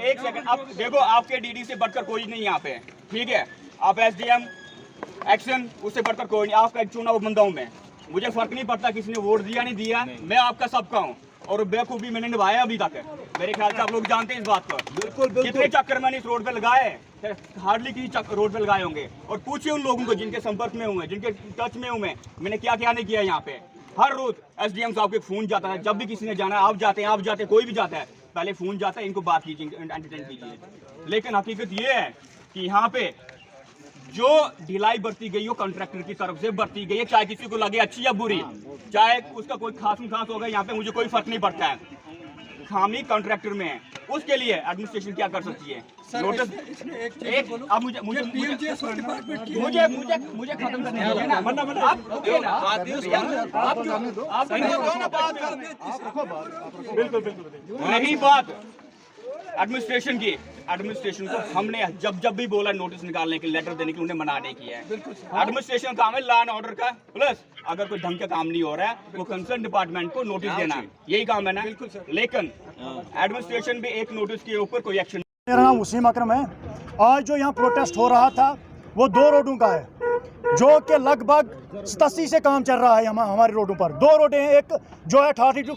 एक सेकंड, आप देखो, आपके डीडी से बढ़कर कोई नहीं यहाँ पे, ठीक है? आप एसडीएम एक्शन, उससे बढ़कर कोई नहीं। आपका एक चुना हुआ बंदा हूँ मैं, मुझे फर्क नहीं पड़ता किसने वोट दिया नहीं दिया, मैं आपका सबका हूँ और बेवकूफी मैंने निभाया अभी तक है। मेरे ख्याल से आप लोग जानते हैं इस बात को। बिल्कुल। कितने चक्कर मैंने इस रोड पे लगाए, हार्डली किसी रोड पे लगाए होंगे। और पूछिए उन लोगों को जिनके संपर्क में हुए, जिनके टच में हूँ मैंने क्या क्या नहीं किया यहाँ पे। हर रोज एसडीएम साहब को फोन जाता है, जब भी किसी ने जाना है, आप जाते हैं, कोई भी जाता है, पहले फोन जाता है, इनको बात कीजिए, एंटरटेन कीजिए। लेकिन हकीकत ये है कि यहाँ पे जो ढिलाई बरती गई हो कॉन्ट्रैक्टर की तरफ से बरती गई है, चाहे किसी को लगे अच्छी या बुरी, चाहे उसका कोई खास होगा, यहाँ पे मुझे कोई फर्क नहीं पड़ता है। खामी कॉन्ट्रैक्टर में है, उसके लिए एडमिनिस्ट्रेशन क्या कर सकती है? नोटिस एक अब मुझे खत्म करने दीजिए ना, बिल्कुल नहीं बात एडमिनिस्ट्रेशन की। एडमिनिस्ट्रेशन को हमने जब भी बोला नोटिस निकालने के, लेटर देने के, उन्हें मना नहीं किया है। एडमिनिस्ट्रेशन का काम है लॉ एंड ऑर्डर का, प्लस अगर कोई ढंग का काम नहीं हो रहा है वो कंसर्न डिपार्टमेंट को नोटिस देना, यही काम है ना। लेकिन एडमिनिस्ट्रेशन भी एक नोटिस के ऊपर कोई एक्शन। मेरा नाम वसीम अकरम है। आज जो यहाँ प्रोटेस्ट हो रहा था वो 2 रोडों का है, जो कि लगभग 87 से काम चल रहा है हमारे रोडों पर। 2 रोडें हैं, एक जो है 32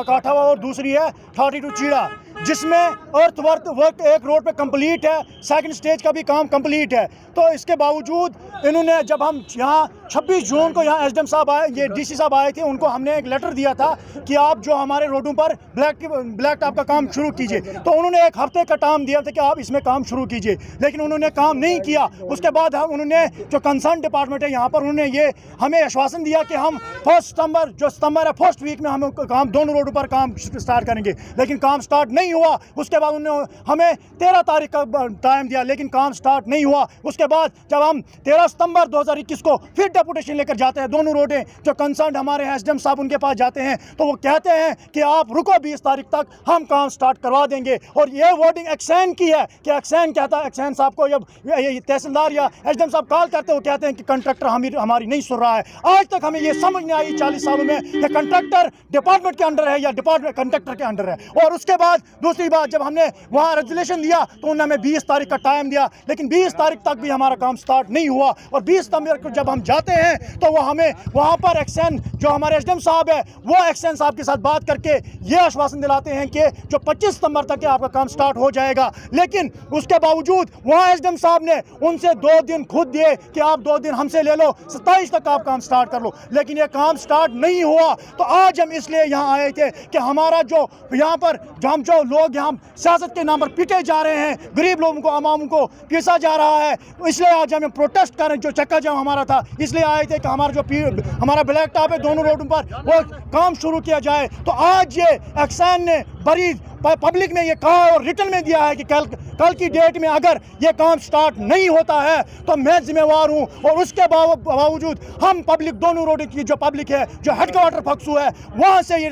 काठावा और दूसरी है 32 चीड़ा, जिसमें अर्थ वर्क एक रोड पे कंप्लीट है, सेकंड स्टेज का भी काम कंप्लीट है। तो इसके बावजूद इन्होंने, जब हम यहाँ 26 जून को यहाँ एसडीएम साहब आए, ये डीसी साहब आए थे, उनको हमने एक लेटर दिया था कि आप जो हमारे रोडों पर ब्लैक टॉप का काम शुरू कीजिए। तो उन्होंने 1 हफ्ते का टाइम दिया था कि आप इसमें काम शुरू कीजिए, लेकिन उन्होंने काम नहीं किया। उसके बाद उन्होंने जो कंसर्न डिपार्टमेंट है यहाँ पर, उन्होंने ये हमें आश्वासन दिया कि हम 1 सितंबर जो सितंबर है, फर्स्ट वीक में हम काम दोनों रोडों पर काम स्टार्ट करेंगे, लेकिन काम स्टार्ट नहीं हुआ। उसके बाद उन्होंने हमें 13 तारीख का टाइम दिया, लेकिन काम स्टार्ट नहीं हुआ। उसके बाद जब हम 13 सितंबर 2021 को फिर डेपुटेशन लेकर जाते हैं, दोनों रोडें जो कंसर्न हमारे एसडीएम साहब उनके पास जाते हैं, तो वो कहते हैं कि आप रुको, 20 तारीख तक हम काम स्टार्ट करवा देंगे। और ये वर्डिंग एक्सैन की है कि एक्सैन कहता है, एक्सैन साहब को जब तहसीलदार या एसडीएम साहब कॉल करते हैं, वो कहते हैं कि कंट्रैक्टर हमारी नहीं सुन रहा है। आज तक हमें ये समझ नहीं आई 40 सालों में कि कंट्रैक्टर डिपार्टमेंट के अंडर है या डिपार्टमेंट कंट्रैक्टर के अंडर है। और उसके बाद दूसरी बात, जब हमने वहाँ रेजोल्यूशन दिया तो उन्होंने हमें 20 तारीख का टाइम दिया, लेकिन 20 तारीख तक भी हमारा काम स्टार्ट नहीं हुआ। और 20 सितंबर को जब हम जाते हैं तो वो हमें वहाँ पर एक्सएन जो हमारे एसडीएम साहब है, वो एक्सएन साहब के साथ बात करके ये आश्वासन दिलाते हैं कि जो 25 सितंबर तक आपका काम स्टार्ट हो जाएगा। लेकिन उसके बावजूद वहाँ एसडीएम साहब ने उनसे 2 दिन खुद दिए कि आप 2 दिन हमसे ले लो, 27 तक आप काम स्टार्ट कर लो, लेकिन ये काम स्टार्ट नहीं हुआ। तो आज हम इसलिए यहाँ आए थे कि हमारा जो यहाँ पर जो लोग यहाँ सियासत के नाम पर पीटे जा रहे हैं, गरीब लोगों को, आवाम को पीसा जा रहा है, इसलिए आज हम प्रोटेस्ट कर रहे हैं। जो चक्का जाम हमारा था, इसलिए आए थे कि हमारा ब्लैक टॉप है दोनों रोडों पर, वो काम शुरू किया जाए। तो आज ये एक्सैन ने बड़ी पब्लिक में ये कहा और रिटर्न में दिया है कि कल की डेट में अगर ये काम स्टार्ट नहीं होता है तो मैं जिम्मेवार हूँ। और उसके बावजूद हम पब्लिक, दोनों रोड की जो पब्लिक है, जो हेडक्वार्टर फक्सू है, वहाँ से ये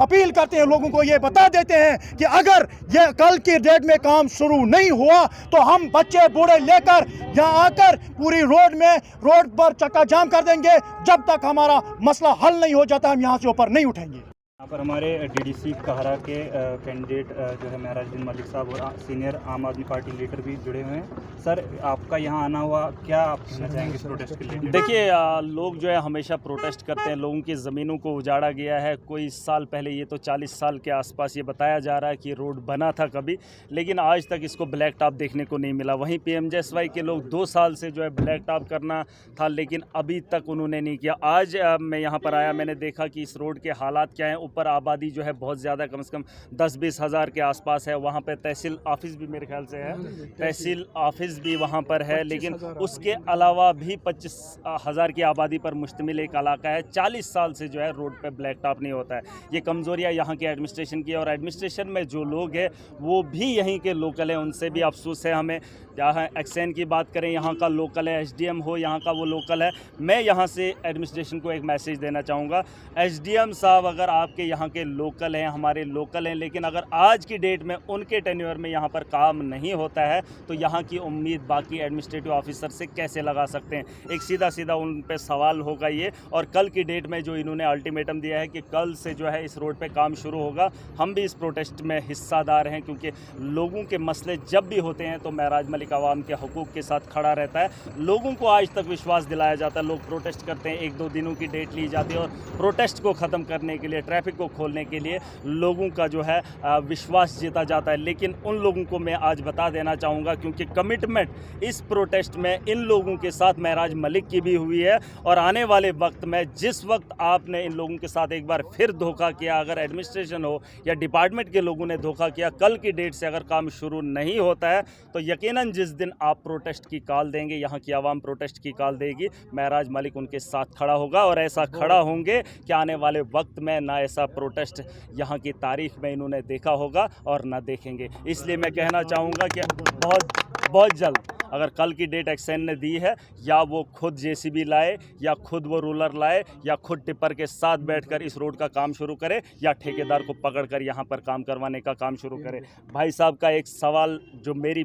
अपील करते हैं, लोगों को ये बता देते हैं कि अगर ये कल की डेट में काम शुरू नहीं हुआ तो हम बच्चे बूढ़े लेकर यहाँ आकर पूरी रोड पर चक्का जाम कर देंगे। जब तक हमारा मसला हल नहीं हो जाता हम यहाँ से ऊपर नहीं उठेंगे। यहाँ पर हमारे डीडीसी कहरा के कैंडिडेट जो है महराजुद्दीन मलिक साहब और सीनियर आम आदमी पार्टी लीडर भी जुड़े हुए हैं। सर, आपका यहाँ आना हुआ, क्या आप कहना चाहेंगे इस प्रोटेस्ट के लिए? देखिए, लोग जो है हमेशा प्रोटेस्ट करते हैं, लोगों की ज़मीनों को उजाड़ा गया है। कोई साल पहले, ये तो 40 साल के आसपास ये बताया जा रहा है कि रोड बना था कभी, लेकिन आज तक इसको ब्लैक टॉप देखने को नहीं मिला। वहीं PMJSY के लोग 2 साल से जो है ब्लैक टॉप करना था, लेकिन अभी तक उन्होंने नहीं किया। आज मैं यहाँ पर आया, मैंने देखा कि इस रोड के हालात क्या हैं। ऊपर आबादी जो है बहुत ज़्यादा, कम से कम 10-20 हज़ार के आसपास है। वहाँ पे तहसील ऑफिस भी मेरे ख्याल से है, तहसील ऑफिस भी वहाँ पर है, लेकिन उसके अलावा भी 25 हज़ार की आबादी पर मुश्तमिल एक इलाका है। 40 साल से जो है रोड पे ब्लैक टॉप नहीं होता है। ये कमज़ोरियाँ यहाँ के एडमिनिस्ट्रेशन की है, और एडमिनिस्ट्रेशन में जो लोग हैं वो भी यहीं के लोकल हैं, उनसे भी अफसोस है हमें। यहाँ एक्सएन की बात करें, यहाँ का लोकल है, एसडीएम हो यहाँ का वो लोकल है। मैं यहाँ से एडमिनिस्ट्रेशन को एक मैसेज देना चाहूँगा, एसडीएम साहब अगर आपके यहाँ के लोकल हैं, हमारे लोकल हैं, लेकिन अगर आज की डेट में उनके टेन्योर में यहाँ पर काम नहीं होता है तो यहाँ की उम्मीद बाकी एडमिनिस्ट्रेटिव ऑफिसर से कैसे लगा सकते हैं? एक सीधा सीधा उन पे सवाल होगा ये। और कल की डेट में जो इन्होंने अल्टीमेटम दिया है कि कल से जो है इस रोड पे काम शुरू होगा, हम भी इस प्रोटेस्ट में हिस्सादार हैं, क्योंकि लोगों के मसले जब भी होते हैं तो महराज मलिक आवाम के हकूक़ के साथ खड़ा रहता है। लोगों को आज तक विश्वास दिलाया जाता है, लोग प्रोटेस्ट करते हैं, 1-2 दिनों की डेट ली जाती है, और प्रोटेस्ट को ख़त्म करने के लिए, ट्रैफिक को खोलने के लिए लोगों का जो है विश्वास जीता जाता है। लेकिन उन लोगों को मैं आज बता देना चाहूँगा, क्योंकि कमिटमेंट इस प्रोटेस्ट में इन लोगों के साथ महराज मलिक की भी हुई है, और आने वाले वक्त में जिस वक्त आपने इन लोगों के साथ एक बार फिर धोखा किया, अगर एडमिनिस्ट्रेशन हो या डिपार्टमेंट के लोगों ने धोखा किया, कल की डेट से अगर काम शुरू नहीं होता है तो यकीनन जिस दिन आप प्रोटेस्ट की कॉल देंगे, यहाँ की आवाम प्रोटेस्ट की कॉल देगी, महराज मलिक उनके साथ खड़ा होगा, और ऐसा खड़ा होंगे कि आने वाले वक्त में ना ऐसा प्रोटेस्ट यहाँ की तारीख में इन्होंने देखा होगा और ना देखेंगे। इसलिए मैं कहना चाहूँगा कि बहुत जल्द अगर कल की डेट एक्सएन ने दी है, या वो खुद जेसीबी लाए, या खुद वो रूलर लाए, या खुद टिप्पर के साथ बैठकर इस रोड का काम शुरू करे, या ठेकेदार को पकड़कर यहाँ पर काम करवाने का काम शुरू करे। भाई साहब का एक सवाल जो मेरे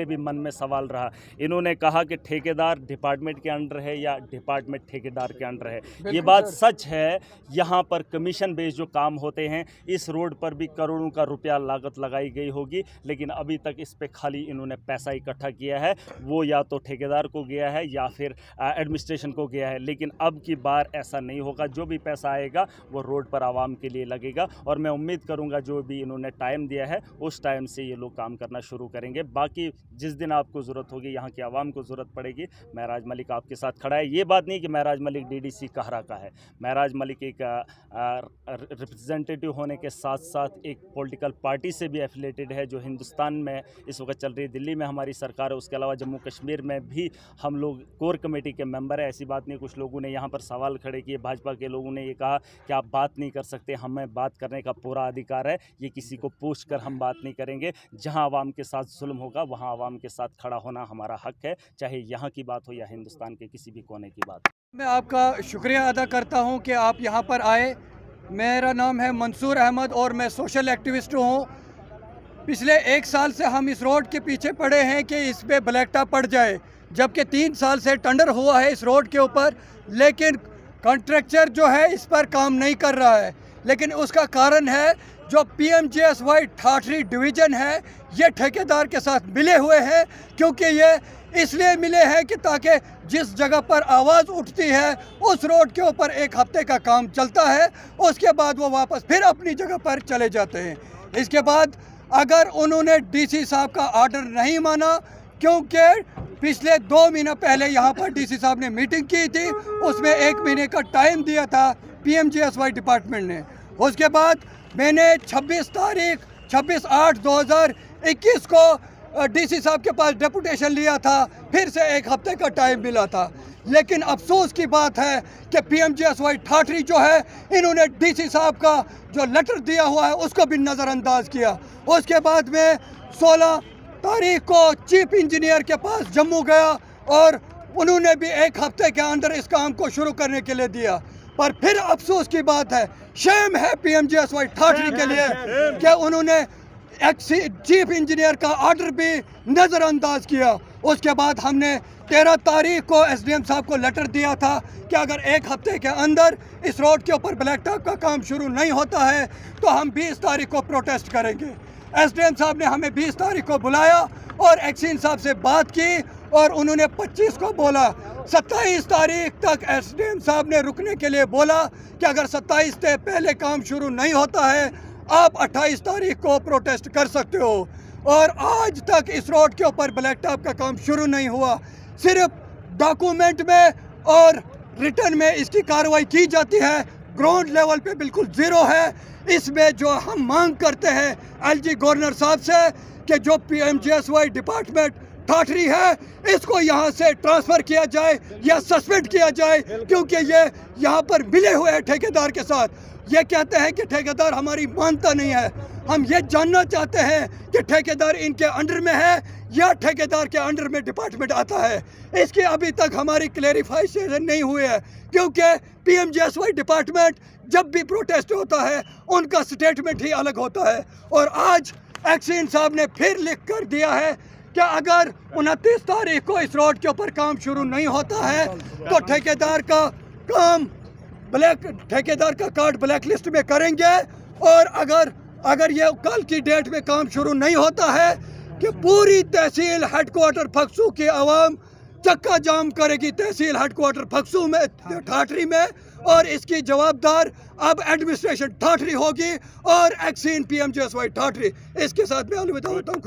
भी मन में सवाल रहा, इन्होंने कहा कि ठेकेदार डिपार्टमेंट के अंडर है या डिपार्टमेंट ठेकेदार के अंडर है। ये बात सच है, यहाँ पर कमीशन बेस्ड जो काम होते हैं, इस रोड पर भी करोड़ों का रुपया लागत लगाई गई होगी, लेकिन अभी तक इस पे खाली इन्होंने पैसा इकट्ठा किया है, वो या तो ठेकेदार को गया है या फिर एडमिनिस्ट्रेशन को गया है। लेकिन अब की बार ऐसा नहीं होगा, जो भी पैसा आएगा वो रोड पर आवाम के लिए लगेगा, और मैं उम्मीद करूंगा जो भी इन्होंने टाइम दिया है उस टाइम से ये लोग काम करना शुरू करेंगे। बाकी जिस दिन आपको ज़रूरत होगी, यहाँ की आवाम को ज़रूरत पड़ेगी, महराज मलिक आपके साथ खड़ा है। ये बात नहीं कि महराज मलिक डीडीसी कहरा का है, महराज मलिक एक रिप्रेजेंटेटिव होने के साथ साथ एक पॉलिटिकल पार्टी से भी एफिलेटेड है, जो हिंदुस्तान में इस वक्त चल रही है। दिल्ली में हमारी सरकार है, उसके अलावा जम्मू कश्मीर में भी हम लोग कोर कमेटी के मेंबर है। ऐसी बात नहीं, कुछ लोगों ने यहाँ पर सवाल खड़े किए, भाजपा के लोगों ने ये कहा कि आप बात नहीं कर सकते, हमें बात करने का पूरा अधिकार है, ये किसी को पूछ कर हम बात नहीं करेंगे। जहाँ आवाम के साथ जुल्म होगा वहाँ आवाम के साथ खड़ा होना हमारा हक है, चाहे यहाँ की बात हो या हिंदुस्तान के किसी भी कोने की बात। मैं आपका शुक्रिया अदा करता हूँ कि आप यहाँ पर आए। मेरा नाम है मंसूर अहमद और मैं सोशल एक्टिविस्ट हूँ। पिछले 1 साल से हम इस रोड के पीछे पड़े हैं कि इस पे ब्लैक टॉप पड़ जाए, जबकि 3 साल से टेंडर हुआ है इस रोड के ऊपर, लेकिन कॉन्ट्रैक्टर जो है इस पर काम नहीं कर रहा है। लेकिन उसका कारण है जो PMGSY ठाठरी डिवीज़न है, ये ठेकेदार के साथ मिले हुए हैं, क्योंकि ये इसलिए मिले हैं कि ताकि जिस जगह पर आवाज़ उठती है उस रोड के ऊपर 1 हफ्ते का काम चलता है, उसके बाद वो वापस फिर अपनी जगह पर चले जाते हैं। इसके बाद अगर उन्होंने डीसी साहब का ऑर्डर नहीं माना, क्योंकि पिछले 2 महीने पहले यहाँ पर डीसी साहब ने मीटिंग की थी, उसमें 1 महीने का टाइम दिया था PMGSY डिपार्टमेंट ने। उसके बाद मैंने 26/8/2021 को डीसी साहब के पास डेपुटेशन लिया था, फिर से 1 हफ्ते का टाइम मिला था। लेकिन अफसोस की बात है कि PMGSY ठाठरी जो है, इन्होंने डीसी साहब का जो लेटर दिया हुआ है उसको भी नज़रअंदाज किया। उसके बाद में 16 तारीख को चीफ इंजीनियर के पास जम्मू गया और उन्होंने भी 1 हफ्ते के अंदर इस काम को शुरू करने के लिए दिया। पर फिर अफसोस की बात है, शेम है PMGSY ठाठरी के लिए कि उन्होंने चीफ इंजीनियर का ऑर्डर भी नज़रअंदाज किया। उसके बाद हमने 13 तारीख को SDM साहब को लेटर दिया था कि अगर 1 हफ्ते के अंदर इस रोड के ऊपर ब्लैक टॉप का काम शुरू नहीं होता है तो हम 20 तारीख को प्रोटेस्ट करेंगे। SDM साहब ने हमें 20 तारीख को बुलाया और एक्सीन साहब से बात की, और उन्होंने 25 को बोला। 27 तारीख तक SDM साहब ने रुकने के लिए बोला कि अगर 27 से पहले काम शुरू नहीं होता है आप 28 तारीख को प्रोटेस्ट कर सकते हो। और आज तक इस रोड के ऊपर ब्लैक टॉप का काम शुरू नहीं हुआ। सिर्फ डॉक्यूमेंट में और रिटर्न में इसकी कार्रवाई की जाती है, ग्राउंड लेवल पे बिल्कुल ज़ीरो है। इसमें जो हम मांग करते हैं एलजी गवर्नर साहब से कि जो PMGSY डिपार्टमेंट ठाठरी है इसको यहाँ से ट्रांसफ़र किया जाए या सस्पेंड किया जाए, क्योंकि ये यहाँ पर मिले हुए हैं ठेकेदार के साथ। ये कहते हैं कि ठेकेदार हमारी मानता नहीं है। हम ये जानना चाहते हैं कि ठेकेदार इनके अंडर में है या ठेकेदार के अंडर में डिपार्टमेंट आता है। इसकी अभी तक हमारी क्लेरिफिकेशन नहीं हुई है, क्योंकि PMGSY डिपार्टमेंट जब भी प्रोटेस्ट होता है उनका स्टेटमेंट ही अलग होता है। और आज एक्सीन साहब ने फिर लिख कर दिया है कि अगर 29 तारीख को इस रोड के ऊपर काम शुरू नहीं होता है तो ठेकेदार का कार्ड ब्लैक लिस्ट में करेंगे। और अगर ये कल की डेट में काम शुरू नहीं होता है कि पूरी तहसील हेडक्वार्टर फक्सू की आवाम चक्का जाम करेगी तहसील हेडक्वार्टर फक्सू में ठाठरी में, और इसकी जवाबदार अब एडमिनिस्ट्रेशन ठाठरी होगी और एक्सीन PMGSY ठाठरी। इसके साथ मैं अलविदा होता हूँ।